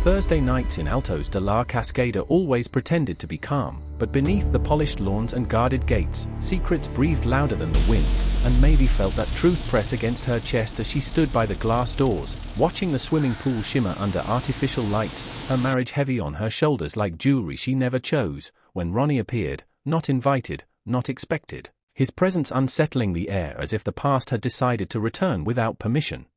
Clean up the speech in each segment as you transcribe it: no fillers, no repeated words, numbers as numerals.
Thursday nights in Altos de la Cascada always pretended to be calm, but beneath the polished lawns and guarded gates, secrets breathed louder than the wind, and Mavi felt that truth press against her chest as she stood by the glass doors, watching the swimming pool shimmer under artificial lights, her marriage heavy on her shoulders like jewelry she never chose, when Ronnie appeared, not invited, not expected, his presence unsettling the air as if the past had decided to return without permission.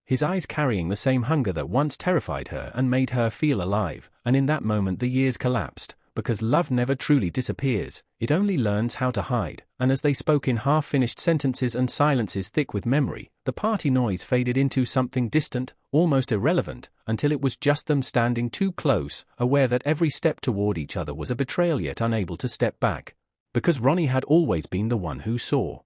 His eyes carrying the same hunger that once terrified her and made her feel alive, and in that moment the years collapsed, because love never truly disappears, it only learns how to hide, and as they spoke in half-finished sentences and silences thick with memory, the party noise faded into something distant, almost irrelevant, until it was just them standing too close, aware that every step toward each other was a betrayal yet unable to step back, because Ronnie had always been the one who saw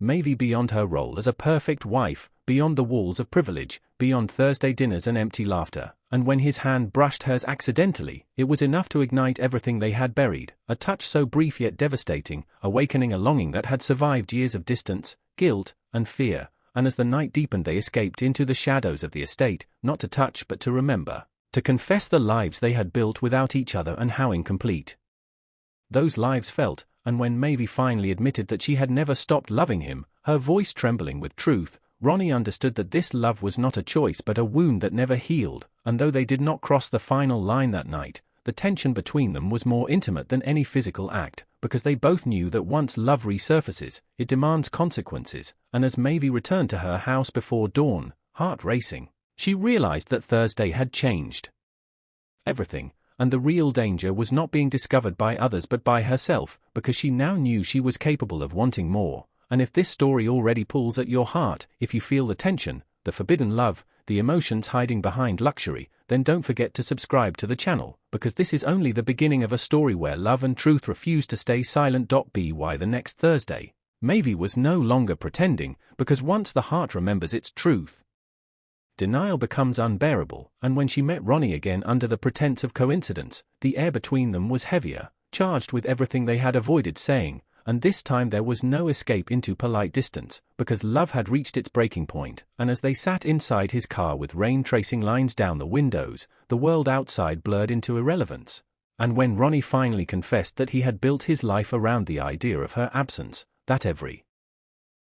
Mavi beyond her role as a perfect wife, beyond the walls of privilege, beyond Thursday dinners and empty laughter, and when his hand brushed hers accidentally, it was enough to ignite everything they had buried, a touch so brief yet devastating, awakening a longing that had survived years of distance, guilt, and fear, and as the night deepened they escaped into the shadows of the estate, not to touch but to remember, to confess the lives they had built without each other and how incomplete those lives felt. And when Mavi finally admitted that she had never stopped loving him, her voice trembling with truth, Ronnie understood that this love was not a choice but a wound that never healed, and though they did not cross the final line that night, the tension between them was more intimate than any physical act, because they both knew that once love resurfaces, it demands consequences, and as Mavi returned to her house before dawn, heart racing, she realized that Thursday had changed everything. And the real danger was not being discovered by others but by herself, because she now knew she was capable of wanting more, and if this story already pulls at your heart, if you feel the tension, the forbidden love, the emotions hiding behind luxury, then don't forget to subscribe to the channel, because this is only the beginning of a story where love and truth refuse to stay silent. By the next Thursday, Mavi was no longer pretending, because once the heart remembers its truth, denial becomes unbearable, and when she met Ronnie again under the pretense of coincidence, the air between them was heavier, charged with everything they had avoided saying, and this time there was no escape into polite distance, because love had reached its breaking point, and as they sat inside his car with rain tracing lines down the windows, the world outside blurred into irrelevance. And when Ronnie finally confessed that he had built his life around the idea of her absence, that every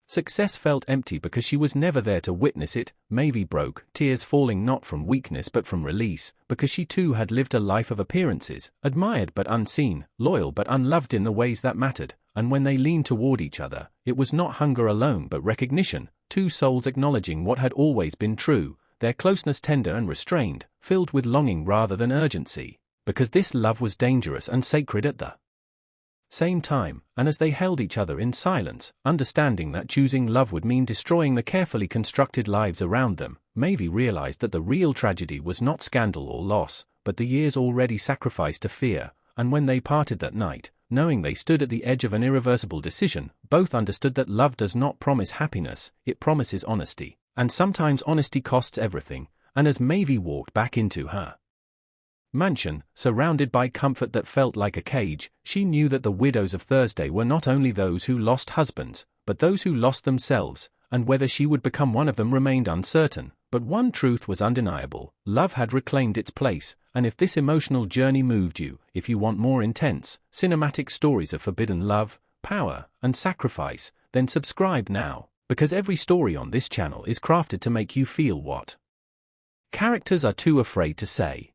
success felt empty because she was never there to witness it, Mavi broke, tears falling not from weakness but from release, because she too had lived a life of appearances, admired but unseen, loyal but unloved in the ways that mattered, and when they leaned toward each other, it was not hunger alone but recognition, two souls acknowledging what had always been true, their closeness tender and restrained, filled with longing rather than urgency, because this love was dangerous and sacred at the same time, and as they held each other in silence, understanding that choosing love would mean destroying the carefully constructed lives around them, Mavi realized that the real tragedy was not scandal or loss, but the years already sacrificed to fear, and when they parted that night, knowing they stood at the edge of an irreversible decision, both understood that love does not promise happiness, it promises honesty, and sometimes honesty costs everything, and as Mavi walked back into her mansion, surrounded by comfort that felt like a cage, she knew that the widows of Thursday were not only those who lost husbands, but those who lost themselves, and whether she would become one of them remained uncertain. But one truth was undeniable: love had reclaimed its place, and if this emotional journey moved you, if you want more intense, cinematic stories of forbidden love, power, and sacrifice, then subscribe now, because every story on this channel is crafted to make you feel what characters are too afraid to say.